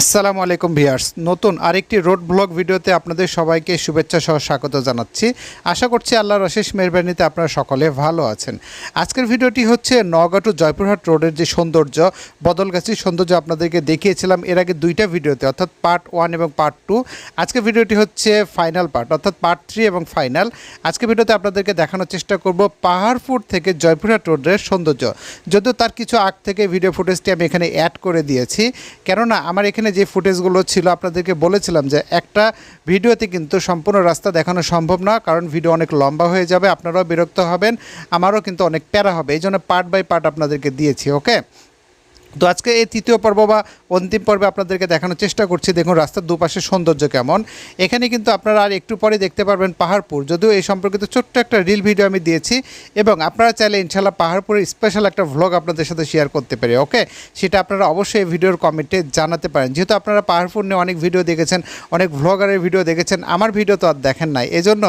আসসালামু আলাইকুম ভিউয়ার্স, নতুন আরেকটি রোড ব্লগ ভিডিওতে আপনাদের সবাইকে শুভেচ্ছা সহ স্বাগত জানাচ্ছি। আশা করছি আল্লাহর অশেষ মেহেরবানিতে আপনারা সকলে ভালো আছেন। আজকের ভিডিওটি হচ্ছে নওগাঁ টু জয়পুরহাট রোডের যে সৌন্দর্য, বদলগাছির সৌন্দর্য আপনাদেরকে দেখিয়েছিলাম এর আগে দুইটা ভিডিওতে, অর্থাৎ পার্ট 1 এবং পার্ট 2। আজকের ভিডিওটি হচ্ছে ফাইনাল পার্ট, অর্থাৎ পার্ট 3 এবং ফাইনাল। আজকের ভিডিওতে আপনাদেরকে দেখানোর চেষ্টা করব পাহাড়পুর থেকে জয়পুরহাট রোডের সৌন্দর্য। যদিও তার কিছু আগ থেকে ভিডিও ফুটেজটি আমি এখানে অ্যাড করে দিয়েছি, কেননা আমার এখানে যে ফুটেজগুলো ছিল আপনাদেরকে বলেছিলাম যে একটা ভিডিওতে কিন্তু সম্পূর্ণ রাস্তা দেখানো সম্ভব না, কারণ ভিডিও অনেক লম্বা হয়ে যাবে, আপনারাও বিরক্ত হবেন, আমারও কিন্তু অনেক প্যারা হবে, এই জন্য পার্ট বাই পার্ট আপনাদেরকে দিয়েছি। ওকে, তো আজকে এই তৃতীয় পর্ব বা অন্তিম পর্বে আপনাদেরকে দেখানোর চেষ্টা করছি। দেখুন রাস্তার দুপাশের সৌন্দর্য কেমন। এখানে কিন্তু আপনারা আর একটু পরে দেখতে পারবেন পাহাড়পুর, যদিও এই সম্পর্কিত ছোট্ট একটা রিল ভিডিও আমি দিয়েছি, এবং আপনারা চাইলে ইনশাল্লাহ পাহাড়পুরের স্পেশাল একটা ভ্লগ আপনাদের সাথে শেয়ার করতে পারি। ওকে, সেটা আপনারা অবশ্যই এই ভিডিওর কমেন্টে জানাতে পারেন। যেহেতু আপনারা পাহাড়পুর নিয়ে অনেক ভিডিও দেখেছেন, অনেক ভ্লগারের ভিডিও দেখেছেন, আমার ভিডিও তো আর দেখেন নাই, এজন্য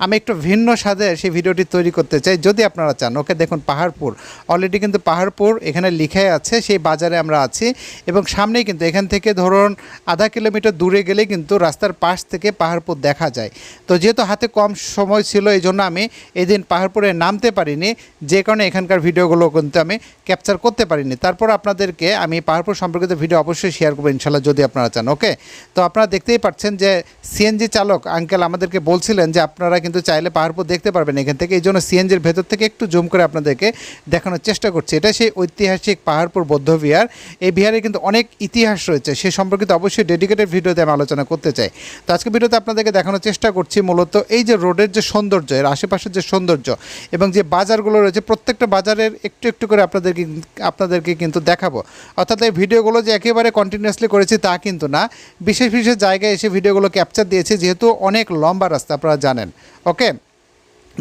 আমি একটু ভিন্ন স্বাদের সেই ভিডিওটি তৈরি করতে চাই, যদি আপনারা চান। ওকে, দেখুন পাহাড়পুর, অলরেডি কিন্তু পাহাড়পুর এখানে লিখাই আছে, সেই বাজারে আমরা আছি, এবং সামনেই কিন্তু এখান থেকে ধরুন আধা কিলোমিটার দূরে গেলে কিন্তু রাস্তার পাশ থেকে পাহাড়পুর দেখা যায়। তো যেহেতু হাতে কম সময় ছিল, এই জন্য আমি এদিন পাহাড়পুরে নামতে পারিনি, যে কারণে এখানকার ভিডিওগুলো কিন্তু আমি ক্যাপচার করতে পারিনি। তারপর আপনাদেরকে আমি পাহাড়পুর সম্পর্কিত ভিডিও অবশ্যই শেয়ার করবো ইনশাল্লাহ, যদি আপনারা চান। ওকে, তো আপনারা দেখতেই পাচ্ছেন যে সিএনজি চালক আঙ্কেল আমাদেরকে বলছিলেন যে আপনারা কিন্তু চাইলে পাহাড়পুর দেখতে পারবেন এখান থেকে, এই জন্য সিএনজির ভেতর থেকে একটু জুম করে আপনাদেরকে দেখানোর চেষ্টা করছি। এটা সেই ঐতিহাসিক পাহাড়পুর বৌদ্ধবিহার। এই বিহারে কিন্তু অনেক ইতিহাস রয়েছে, সে সম্পর্কিত অবশ্যই ডেডিকেটেড ভিডিওতে আমি আলোচনা করতে চাই। তো আজকে ভিডিওতে আপনাদেরকে দেখানোর চেষ্টা করছি মূলত এই যে রোডের যে সৌন্দর্য, এর আশেপাশের যে সৌন্দর্য, এবং যে বাজারগুলো রয়েছে, প্রত্যেকটা বাজারের একটু একটু করে আপনাদেরকে কিন্তু দেখাবো। অর্থাৎ এই ভিডিওগুলো যে একেবারে কন্টিনিউয়াসলি করেছি তা কিন্তু না, বিশেষ বিশেষ জায়গায় এসে ভিডিওগুলো ক্যাপচার দিয়েছি, যেহেতু অনেক লম্বা রাস্তা আপনারা জানেন। ওকে,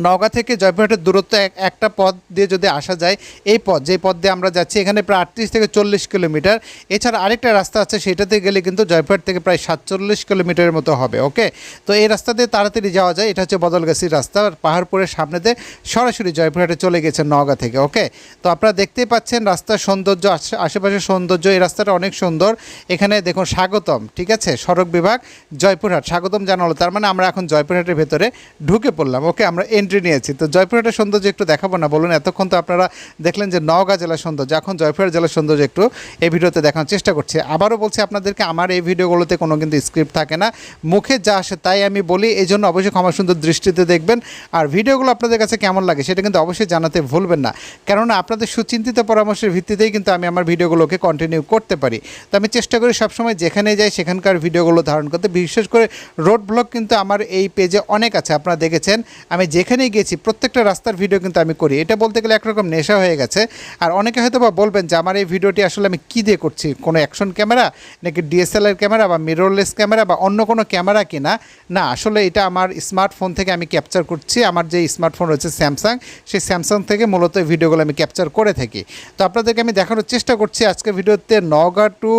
নওগাঁ থেকে জয়পুরহাটের দূরত্ব একটা পথ দিয়ে যদি আসা যায়, এই পথ যে পথ দিয়ে আমরা যাচ্ছি এখানে প্রায় 38 থেকে 40 কিলোমিটার। এছাড়া আরেকটা রাস্তা আছে, সেটাতে গেলে কিন্তু জয়পুরহাট থেকে প্রায় 47 কিলোমিটারের মতো হবে। ওকে, তো এই রাস্তা দিয়ে তাড়াতাড়ি যাওয়া যায়। এটা হচ্ছে বদলগাছির রাস্তা, পাহাড়পুরের সামনেতে সরাসরি জয়পুরহাটে চলে গেছে নওগাঁ থেকে। ওকে, তো আপনারা দেখতেই পাচ্ছেন রাস্তার সৌন্দর্য, আশেপাশের সৌন্দর্য। এই রাস্তাটা অনেক সুন্দর। এখানে দেখুন স্বাগতম, ঠিক আছে, সড়ক বিভাগ জয়পুরহাট স্বাগতম জানালো, তার মানে আমরা এখন জয়পুরহাটের ভেতরে ঢুকে পড়লাম। ওকে, আমরা এন্ট্রি নিয়েছি। তো জয়পুরহাটের সৌন্দর্য একটু দেখাবো না বলুন? এতক্ষণ তো আপনারা দেখলেন যে নওগাঁ জেলার সৌন্দর্য, এখন জয়পুরহাট জেলার সৌন্দর্য একটু এই ভিডিওতে দেখানোর চেষ্টা করছি। আবারও বলছি আপনাদেরকে, আমার এই ভিডিওগুলোতে কোনো কিন্তু স্ক্রিপ্ট থাকে না, মুখে যা আসে তাই আমি বলি, এই জন্য অবশ্যই ক্ষমা সুন্দর দৃষ্টিতে দেখবেন। আর ভিডিওগুলো আপনাদের কাছে কেমন লাগে সেটা কিন্তু অবশ্যই জানাতে ভুলবেন না, কেননা আপনাদের সুচিন্তিত পরামর্শের ভিত্তিতেই কিন্তু আমি আমার ভিডিওগুলোকে কন্টিনিউ করতে পারি। তো আমি চেষ্টা করি সবসময় যেখানে যাই সেখানকার ভিডিওগুলো ধারণ করতে। বিশেষ করে রোড ব্লগ কিন্তু আমার এই পেজে অনেক আছে, আপনারা দেখেছেন আমি যেখানেই গেছি প্রত্যেকটা রাস্তার ভিডিও কিন্তু আমি করি। এটা বলতে গেলে একরকম নেশা হয়ে গেছে। আর অনেকে হয়তো বা বলবেন যে আমার এই ভিডিওটি আসলে আমি কী দিয়ে করছি, কোনো অ্যাকশন ক্যামেরা নাকি ডিএসএলআর ক্যামেরা বা মিররলেস ক্যামেরা বা অন্য কোনো ক্যামেরা কিনা। না, আসলে এটা আমার স্মার্টফোন থেকে আমি ক্যাপচার করছি। আমার যে স্মার্টফোন রয়েছে স্যামসাং, সেই স্যামসাং থেকে মূলত এই ভিডিওগুলো আমি ক্যাপচার করে থাকি। তো আপনাদেরকে আমি দেখানোর চেষ্টা করছি আজকের ভিডিওতে নওগাঁ টু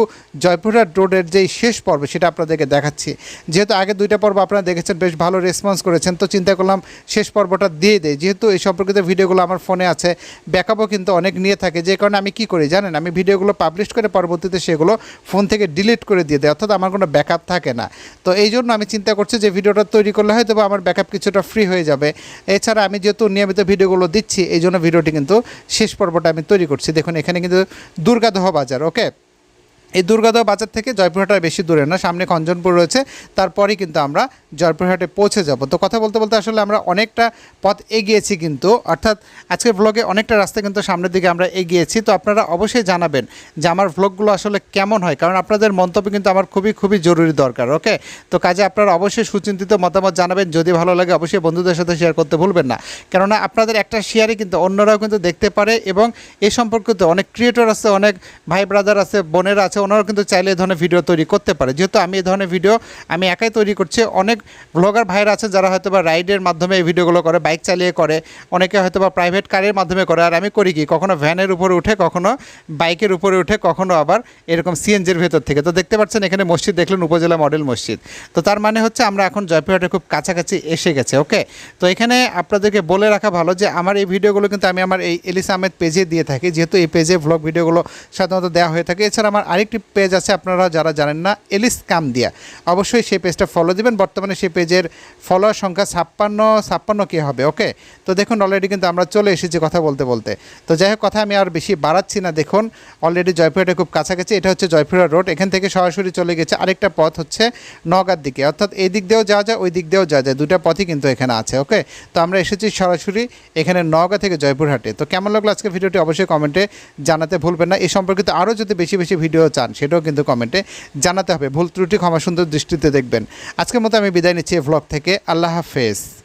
জয়পুরহাট রোডের যেই শেষ পর্ব সেটা আপনাদেরকে দেখাচ্ছি। যেহেতু আগে দুইটা পর্ব আপনারা দেখেছেন, বেশ ভালো রেসপন্স করেছেন, তো চিন্তা করলাম শেষ পর্বটা দিয়ে দেয়। যেহেতু এই সম্পর্কিত ভিডিওগুলো আমার ফোনে আছে, ব্যাকআপও কিন্তু অনেক নিয়ে থাকে, যে কারণে আমি কি করি জানেন, আমি ভিডিওগুলো পাবলিশ করে পরবর্তীতে সেগুলো ফোন থেকে ডিলিট করে দিয়ে দেয়, অর্থাৎ আমার কোনো ব্যাকআপ থাকে না। তো এই জন্য আমি চিন্তা করছি যে ভিডিওটা তৈরি করলে হয়তো বা আমার ব্যাকআপ কিছুটা ফ্রি হয়ে যাবে। এছাড়া আমি যেহেতু নিয়মিত ভিডিওগুলো দিচ্ছি, এই জন্য ভিডিওটি কিন্তু শেষ পর্বটা আমি তৈরি করছি। দেখুন এখানে কিন্তু দুর্গাদহ বাজার। ওকে, এই দুর্গাদহ বাজার থেকে জয়পুরহাট আর বেশি দূরে না, সামনে খঞ্জনপুর রয়েছে, তারপরেই কিন্তু আমরা জয়পুরহাটে পৌঁছে যাব। তো কথা বলতে বলতে আসলে আমরা অনেকটা পথ এগিয়েছি কিন্তু, অর্থাৎ আজকের ভ্লগে অনেকটা রাস্তা কিন্তু সামনের দিকে আমরা এগিয়েছি। তো আপনারা অবশ্যই জানাবেন যে আমার ভ্লগগুলো আসলে কেমন হয়, কারণ আপনাদের মন্তব্য কিন্তু আমার খুবই খুবই জরুরি দরকার। ওকে, তো কাজে আপনারা অবশ্যই সুচিন্তিত মতামত জানাবেন, যদি ভালো লাগে অবশ্যই বন্ধুদের সাথে শেয়ার করতে ভুলবেন না, কেননা আপনাদের একটা শেয়ারই কিন্তু অন্যরাও কিন্তু দেখতে পারে, এবং এ সম্পর্কিত অনেক ক্রিয়েটর আছে, অনেক ভাই ব্রাদার আছে, বোনেরা আছে, ওনারাও কিন্তু চাইলে এই ধরনের ভিডিও তৈরি করতে পারে। যেহেতু আমি এই ধরনের ভিডিও আমি একাই তৈরি করছি, অনেক ব্লগার ভাইরা আছে যারা হয়তো বা রাইডের মাধ্যমে এই ভিডিওগুলো করে, বাইক চালিয়ে করে, অনেকে হয়তো বা প্রাইভেট কারের মাধ্যমে করে। আর আমি করি কি, কখনো ভ্যানের উপরে উঠে, কখনো বাইকের উপরে উঠে, কখনো আবার এরকম সিএনজির ভেতর থেকে। তো দেখতে পাচ্ছেন এখানে মসজিদ দেখলেন, উপজেলা মডেল মসজিদ। তো তার মানে হচ্ছে আমরা এখন জয়পুরহাটের খুব কাছাকাছি এসে গেছে। ওকে, তো এখানে আপনাদেরকে বলে রাখা ভালো যে আমার এই ভিডিওগুলো কিন্তু আমি আমার এই এলিস আহমেদ পেজে দিয়ে থাকি, যেহেতু এই পেজে ভ্লগ ভিডিওগুলো সাধারণত দেওয়া হয়ে থাকে। এছাড়া আমার আরেকটি একটি পেজ আছে, আপনারা যারা জানেন না, এলিস কামদিয়া, অবশ্যই সেই পেজটা ফলো দিবেন। বর্তমানে সেই পেজের ফলোয়ার সংখ্যা 56 কি হবে। ওকে, তো দেখুন অলরেডি কিন্তু আমরা চলে এসেছি কথা বলতে বলতে। তো যাই হোক, কথা আমি আর বেশি বাড়াচ্ছি না। দেখুন অলরেডি জয়পুরহাটে খুব কাছাকাছি। এটা হচ্ছে জয়পুরহাট রোড। এখান থেকে সরাসরি চলে গেছে আরেকটা পথ হচ্ছে নওগাঁর দিকে, অর্থাৎ এই দিক দিয়েও যাওয়া যায়, ওই দিক দিয়েও যাওয়া যায়, দুটা পথই কিন্তু এখানে আছে। ওকে, তো আমরা এসেছি সরাসরি এখানে নওগাঁ থেকে জয়পুরহাটে। তো কেমন লাগলো আজকে ভিডিওটি অবশ্যই কমেন্টে জানাতে ভুলবেন না। এই সম্পর্কিত আরও যদি বেশি বেশি ভিডিও চান সেটাও কিন্তু কমেন্টে জানাতে হবে। ভুল ত্রুটি ক্ষমা সুন্দর দৃষ্টিতে দেখবেন। আজকের মতো আমি বিদায় নিচ্ছি এই ভ্লগ থেকে। আল্লাহ হাফেজ।